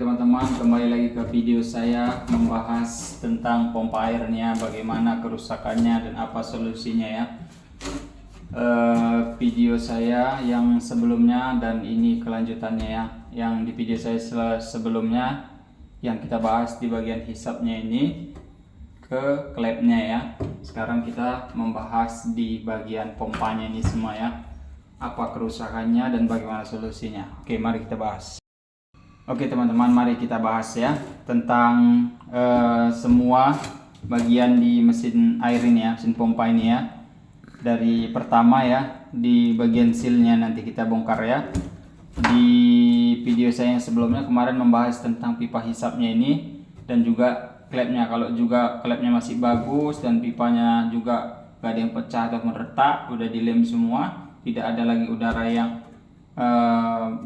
Teman-teman, kembali lagi ke video saya membahas tentang pompa airnya, bagaimana kerusakannya dan apa solusinya ya. Video saya yang sebelumnya dan ini kelanjutannya ya. Yang di video saya sebelumnya yang kita bahas di bagian hisapnya ini ke klepnya ya. Sekarang kita membahas di bagian pompanya ini semua ya. Apa kerusakannya dan bagaimana solusinya. Oke, mari kita bahas. Oke teman-teman, mari kita bahas ya tentang semua bagian di mesin air ini ya, mesin pompa ini ya. Dari pertama ya, di bagian sealnya nanti kita bongkar ya. Di video saya yang sebelumnya kemarin membahas tentang pipa hisapnya ini dan juga klepnya. Kalau juga klepnya masih bagus dan pipanya juga gak ada yang pecah atau retak, udah dilem semua, tidak ada lagi udara yang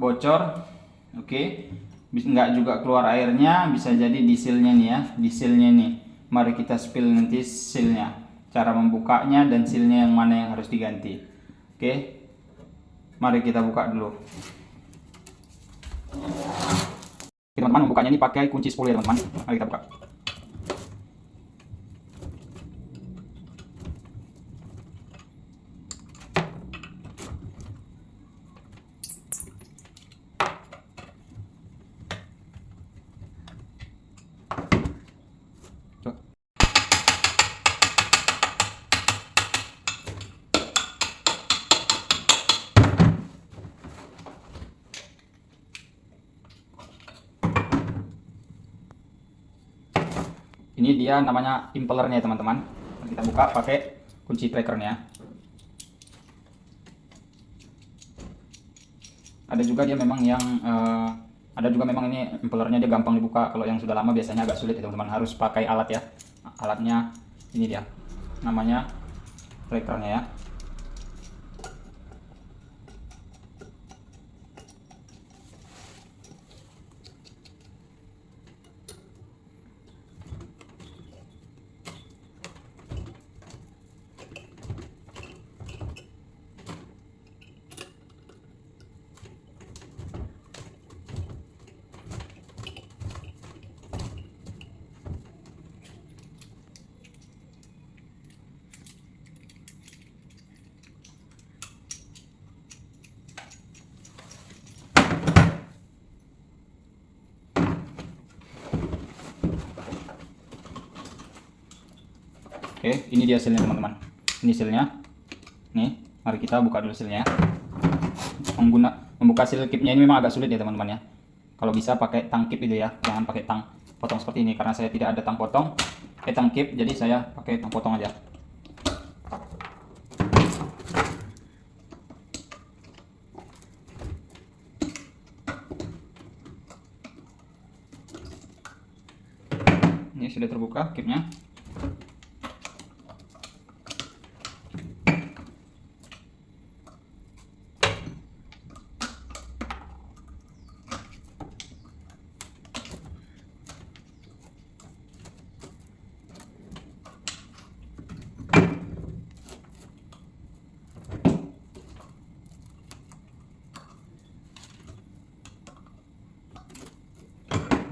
bocor. Oke, nggak juga keluar airnya, bisa jadi di sealnya nih ya, di sealnya nih. Mari kita spill nanti sealnya, cara membukanya dan sealnya yang mana yang harus diganti. Oke, mari kita buka dulu. Teman-teman, membukanya ini pakai kunci 10 ya teman-teman. Mari kita buka. Ini dia namanya impellernya teman-teman. Kita buka pakai kunci trackernya. Ada juga dia memang yang ada juga memang ini impellernya dia gampang dibuka. Kalau yang sudah lama biasanya agak sulit ya teman-teman, harus pakai alat ya. Alatnya ini dia, namanya trackernya ya. Oke, ini dia sealnya teman-teman. Ini sealnya. Nih, mari kita buka dulu sealnya ya. Membuka seal kipnya ini memang agak sulit ya teman-teman ya. Kalau bisa pakai tang kip itu ya, jangan pakai tang potong seperti ini karena saya tidak ada tang potong, tang kip, jadi saya pakai tang potong aja. Ini sudah terbuka kipnya.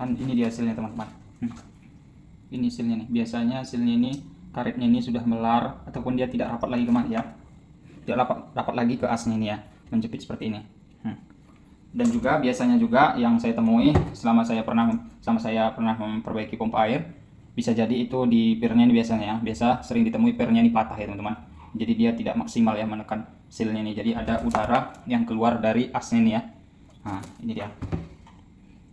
Dan ini dia sealnya teman-teman. Ini sealnya nih. Biasanya sealnya ini, karetnya ini sudah melar ataupun dia tidak rapat lagi kemana ya. Tidak rapat lagi ke asnya ini ya, menjepit seperti ini. Dan juga biasanya juga yang saya temui selama saya pernah memperbaiki pompa air, bisa jadi itu di pirnya ini biasanya ya. Biasa sering ditemui pirnya ini patah ya teman-teman. Jadi dia tidak maksimal ya menekan sealnya ini. Jadi ada udara yang keluar dari asnya ini ya. Nah, ini dia.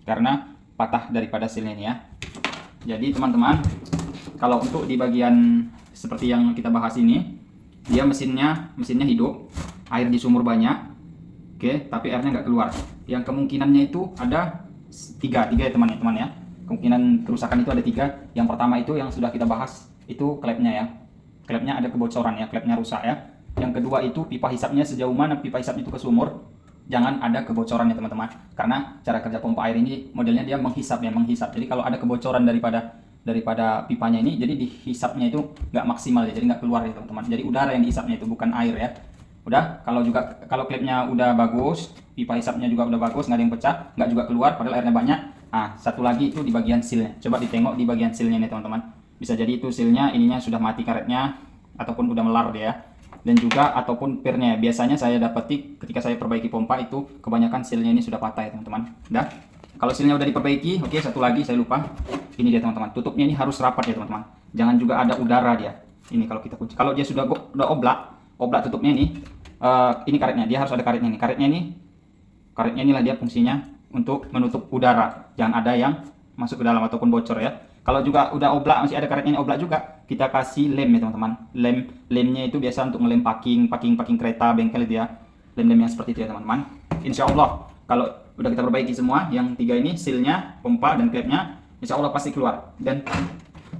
Karena patah daripada sealnya ini ya. Jadi teman-teman, kalau untuk di bagian seperti yang kita bahas ini, dia mesinnya hidup, air di sumur banyak, oke, tapi airnya nggak keluar. Yang kemungkinannya itu ada tiga ya teman-teman ya. Kemungkinan kerusakan itu ada tiga. Yang pertama itu yang sudah kita bahas, itu klepnya ya. Klepnya ada kebocoran ya, klepnya rusak ya. Yang kedua itu pipa hisapnya, sejauh mana pipa hisapnya itu ke sumur, jangan ada kebocoran ya teman-teman, karena cara kerja pompa air ini modelnya dia menghisap ya, menghisap. Jadi kalau ada kebocoran daripada pipanya ini, jadi dihisapnya itu nggak maksimal ya, jadi nggak keluar ya teman-teman. Jadi udara yang dihisapnya itu, bukan air ya. Udah, kalau klepnya udah bagus, pipa hisapnya juga udah bagus, nggak ada yang pecah, nggak juga keluar, padahal airnya banyak, Satu lagi itu di bagian sealnya. Coba ditengok di bagian sealnya nih teman-teman. Bisa jadi itu sealnya ininya sudah mati karetnya ataupun udah melar dia. Dan juga ataupun pirnya. Biasanya saya dapati ketika saya perbaiki pompa itu kebanyakan sealnya ini sudah patah ya teman-teman. Dah. Kalau sealnya udah diperbaiki, oke, satu lagi saya lupa. Ini dia teman-teman. Tutupnya ini harus rapat ya teman-teman. Jangan juga ada udara dia. Ini kalau kita kunci. Kalau dia sudah oblak tutupnya ini karetnya. Dia harus ada karetnya ini. Karetnya inilah dia fungsinya untuk menutup udara. Jangan ada yang masuk ke dalam ataupun bocor ya. Kalau juga udah oblak, masih ada karetnya ini oblak juga, kita kasih lem ya teman-teman. Lemnya itu biasa untuk ngelem packing kereta, bengkel itu ya. Lem-lem yang seperti itu ya teman-teman. Insya Allah kalau udah kita perbaiki semua, yang 3 ini, sealnya, pompa dan klepnya, insya Allah pasti keluar. Dan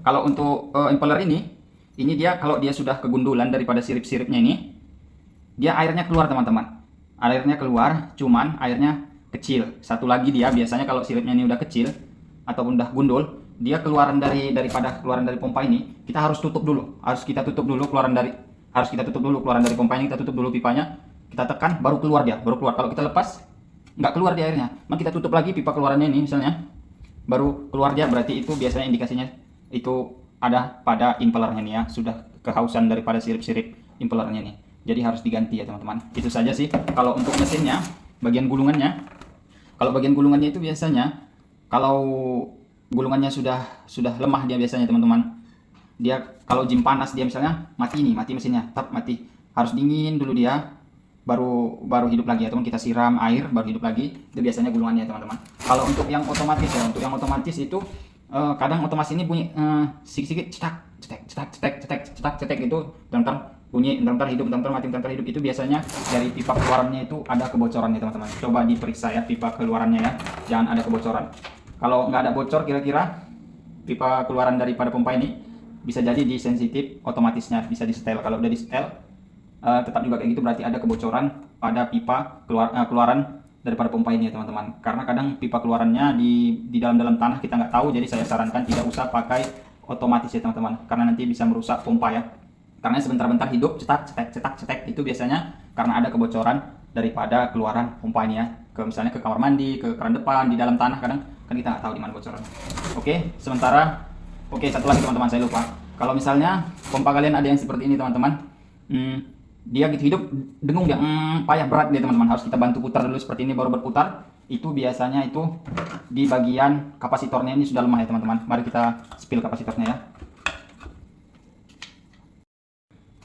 kalau untuk impeller ini dia kalau dia sudah kegundulan daripada sirip-siripnya ini, dia airnya keluar teman-teman. Airnya keluar, cuman airnya kecil. Satu lagi dia biasanya kalau siripnya ini udah kecil ataupun udah gundul, dia keluaran dari pompa ini, kita harus tutup dulu. Harus kita tutup dulu keluaran dari pompa ini, kita tutup dulu pipanya, kita tekan baru keluar dia, baru keluar. Kalau kita lepas nggak keluar dia airnya. Maka kita tutup lagi pipa keluarannya ini misalnya, baru keluar dia, berarti itu biasanya indikasinya itu ada pada impellernya nih ya, sudah kehausan daripada sirip-sirip impellernya nih. Jadi harus diganti ya teman-teman. Itu saja sih. Kalau untuk mesinnya, bagian gulungannya, itu biasanya kalau gulungannya sudah lemah dia biasanya teman-teman. Dia kalau jam panas dia misalnya mati mesinnya, mati. Harus dingin dulu dia, baru hidup lagi, ataupun kita siram air baru hidup lagi. Itu biasanya gulungannya teman-teman. Kalau untuk yang otomatis ya, itu kadang otomatis ini bunyi sedikit-sedikit cetak itu, bentar bunyi, bentar hidup, bentar mati, bentar hidup. Itu biasanya dari pipa keluarannya itu ada kebocorannya teman-teman. Coba diperiksa ya pipa keluarannya ya, jangan ada kebocoran. Kalau nggak ada bocor, kira-kira pipa keluaran daripada pompa ini bisa jadi di sensitif otomatisnya, bisa di setel. Kalau udah di setel tetap juga kayak gitu, berarti ada kebocoran pada pipa keluaran daripada pompa ini ya teman-teman. Karena kadang pipa keluarannya di dalam tanah kita nggak tahu, jadi saya sarankan tidak usah pakai otomatis ya teman-teman, karena nanti bisa merusak pompa ya. Karena sebentar-bentar hidup cetak itu biasanya karena ada kebocoran daripada keluaran pompa ini ya. Misalnya ke kamar mandi, ke keran depan, di dalam tanah kadang kan kita nggak tahu di mana bocoran. Oke, satu lagi teman-teman, saya lupa. Kalau misalnya pompa kalian ada yang seperti ini teman-teman, dia gitu hidup dengung dia, payah berat dia teman-teman, harus kita bantu putar dulu seperti ini baru berputar. Itu biasanya itu di bagian kapasitornya ini sudah lemah ya teman-teman. Mari kita spill kapasitornya ya.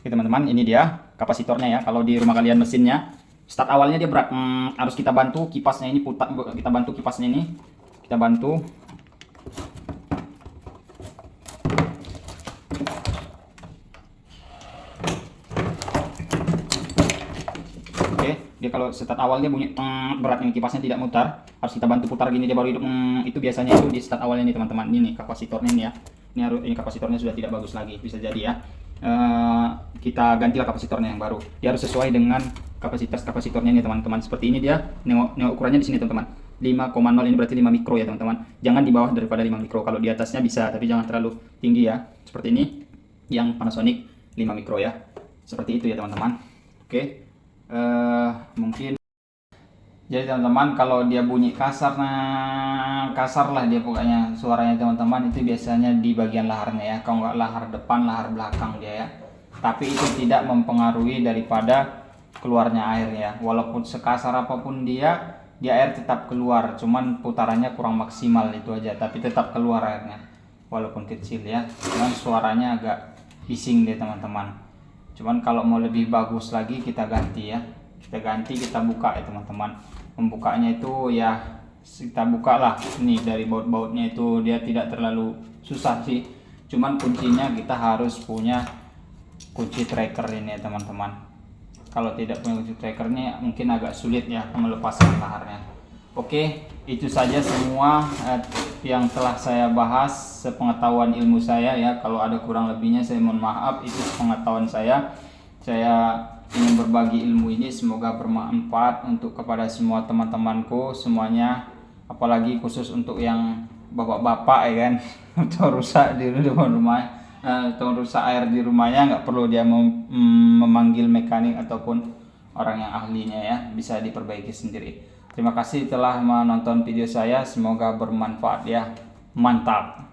Oke teman-teman, ini dia kapasitornya ya. Kalau di rumah kalian mesinnya start awalnya dia berat, harus kita bantu kipasnya ini putar, kita bantu dia kalau start awalnya bunyi berat, ini kipasnya tidak mutar, harus kita bantu putar gini dia baru hidup. Itu biasanya itu di start awalnya nih teman-teman. Ini kapasitornya ini ya, ini kapasitornya sudah tidak bagus lagi, bisa jadi ya. Kita gantilah kapasitornya yang baru, dia harus sesuai dengan kapasitas kapasitornya ini teman-teman. Seperti ini dia, nengok ukurannya di sini teman-teman, 5,0 ini berarti 5 mikro ya teman-teman. Jangan di bawah daripada 5 mikro, kalau di atasnya bisa tapi jangan terlalu tinggi ya. Seperti ini yang Panasonic 5 mikro ya, seperti itu ya teman-teman. Oke, mungkin jadi teman-teman kalau dia bunyi kasar lah dia pokoknya suaranya teman-teman, itu biasanya di bagian laharnya ya. Kalau nggak lahar depan, lahar belakang dia ya. Tapi itu tidak mempengaruhi daripada keluarnya air ya. Walaupun sekasar apapun dia air tetap keluar, cuman putarannya kurang maksimal itu aja, tapi tetap keluar airnya walaupun kecil ya. Cuman suaranya agak bising deh teman-teman. Cuman kalau mau lebih bagus lagi kita ganti ya, kita buka ya teman-teman. Membukanya itu ya kita buka lah, nih dari baut-bautnya itu dia tidak terlalu susah sih, cuman kuncinya kita harus punya kunci tracker ini ya teman-teman. Kalau tidak punya kunci tracker ini mungkin agak sulit ya melepaskan laharnya. Oke, itu saja semua yang telah saya bahas sepengetahuan ilmu saya ya. Kalau ada kurang lebihnya saya mohon maaf, itu pengetahuan saya. Saya ingin berbagi ilmu ini, semoga bermanfaat untuk kepada semua teman-temanku semuanya, apalagi khusus untuk yang bapak-bapak ya kan, atau rusak di rumah, atau rusak air di rumahnya, nggak perlu dia memanggil mekanik ataupun orang yang ahlinya ya, bisa diperbaiki sendiri. Terima kasih telah menonton video saya, semoga bermanfaat ya. Mantap.